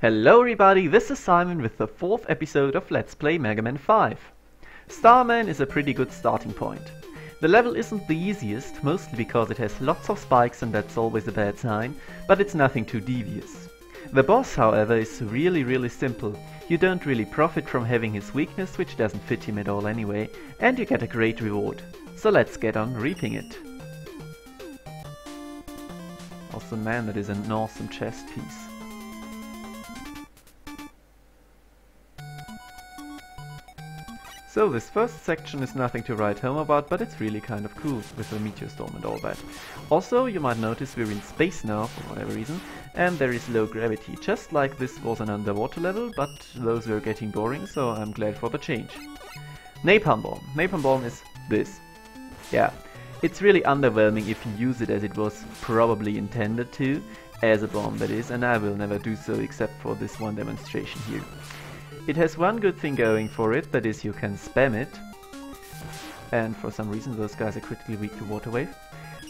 Hello everybody, this is Simon with the 4th episode of Let's Play Mega Man 5. Starman is a pretty good starting point. The level isn't the easiest, mostly because it has lots of spikes and that's always a bad sign, but it's nothing too devious. The boss, however, is really simple. You don't really profit from having his weakness, which doesn't fit him at all anyway, and you get a great reward. So let's get on reaping it. Also, man, that is an awesome chest piece. So this first section is nothing to write home about, but it's really kind of cool with the meteor storm and all that. Also, you might notice we're in space now for whatever reason, and there is low gravity, just like this was an underwater level, but those were getting boring, so I'm glad for the change. Napalm Bomb. Napalm Bomb is this. Yeah, it's really underwhelming if you use it as it was probably intended to, as a bomb that is, and I will never do so except for this one demonstration here. It has one good thing going for it, that is you can spam it, and for some reason those guys are critically weak to Water Wave,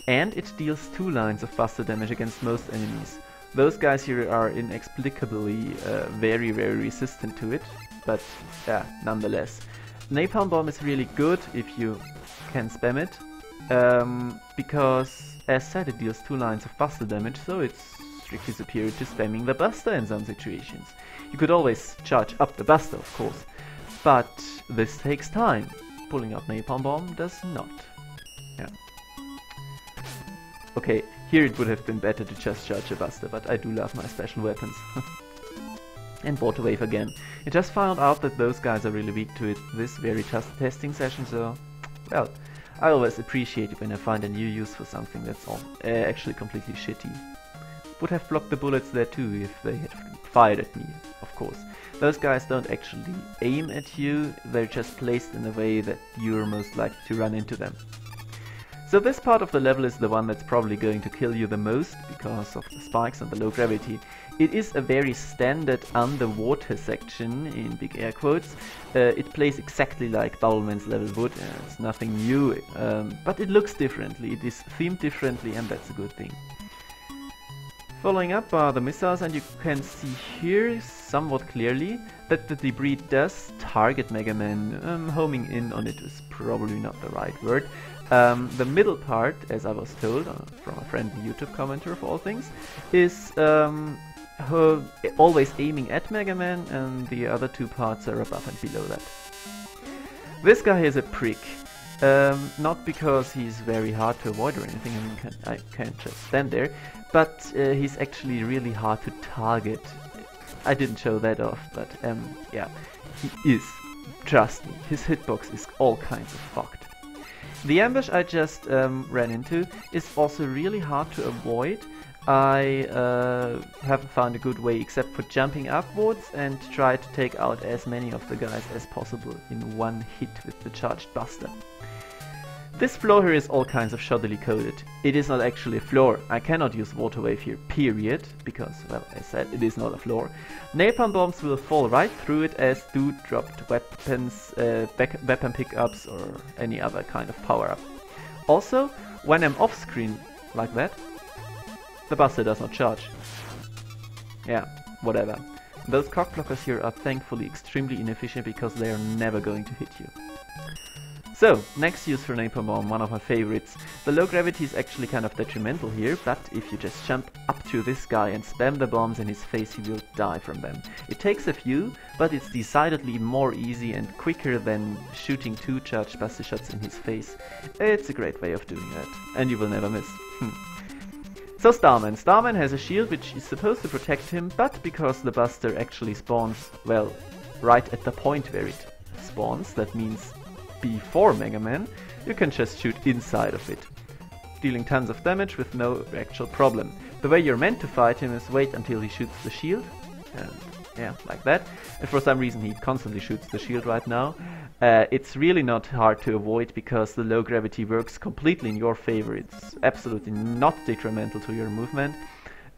and it deals 2 lines of buster damage against most enemies. Those guys here are inexplicably very resistant to it, but yeah, nonetheless. Napalm Bomb is really good if you can spam it, because as said it deals 2 lines of buster damage, so it's strictly superior to spamming the buster in some situations. You could always charge up the buster, of course, but this takes time. Pulling out Napalm Bomb does not. Yeah. Okay, here it would have been better to just charge a buster, but I do love my special weapons. And Water Wave again. I just found out that those guys are really weak to it this very testing session, so well, I always appreciate it when I find a new use for something that's actually completely shitty. Would have blocked the bullets there too if they had fired at me, of course. Those guys don't actually aim at you, they're just placed in a way that you're most likely to run into them. So this part of the level is the one that's probably going to kill you the most because of the spikes and the low gravity. It is a very standard underwater section, in big air quotes. It plays exactly like Bowelman's level would, it's nothing new, but it looks differently, it is themed differently, and that's a good thing. Following up are the missiles, and you can see here somewhat clearly that the debris does target Mega Man. Homing in on it is probably not the right word. The middle part, as I was told from a friendly YouTube commenter of all things, is always aiming at Mega Man, and the other 2 parts are above and below that. This guy is a prick. Not because he's very hard to avoid or anything, I mean, I can't just stand there, but he's actually really hard to target. I didn't show that off, but yeah, he is. Trust me, his hitbox is all kinds of fucked. The ambush I just ran into is also really hard to avoid. I haven't found a good way except for jumping upwards and try to take out as many of the guys as possible in one hit with the charged buster. This floor here is all kinds of shoddily coded. It is not actually a floor. I cannot use Water Wave here, period, because, well, as said, it is not a floor. Napalm Bombs will fall right through it, as do dropped weapons, weapon pickups, or any other kind of power-up. Also, when I'm off-screen like that, the buster does not charge. Yeah, whatever. Those cockblockers here are thankfully extremely inefficient because they are never going to hit you. So, next use for Napalm Bomb, one of my favorites. The low gravity is actually kind of detrimental here, but if you just jump up to this guy and spam the bombs in his face, he will die from them. It takes a few, but it's decidedly more easy and quicker than shooting 2 charged buster shots in his face. It's a great way of doing that, and you will never miss. So Starman. Starman has a shield which is supposed to protect him, but because the buster actually spawns, well, right at the point where it spawns, that means before Mega Man, you can just shoot inside of it, dealing tons of damage with no actual problem. The way you're meant to fight him is wait until he shoots the shield, and yeah, like that. And for some reason he constantly shoots the shield right now. It's really not hard to avoid because the low gravity works completely in your favor. It's absolutely not detrimental to your movement,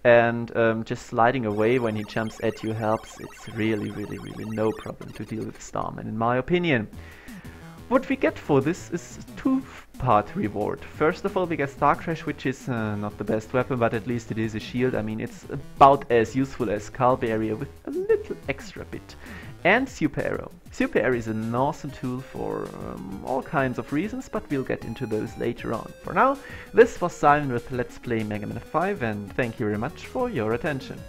and just sliding away when he jumps at you helps. It's really no problem to deal with Starman, in my opinion. What we get for this is a two-part reward. First of all, we get Star Crash, which is not the best weapon, but at least it is a shield. I mean, it's about as useful as Skull Barrier with a little extra bit. And Super Arrow. Super Arrow is an awesome tool for all kinds of reasons, but we'll get into those later on. For now, this was Simon with Let's Play Mega Man 5, and thank you very much for your attention.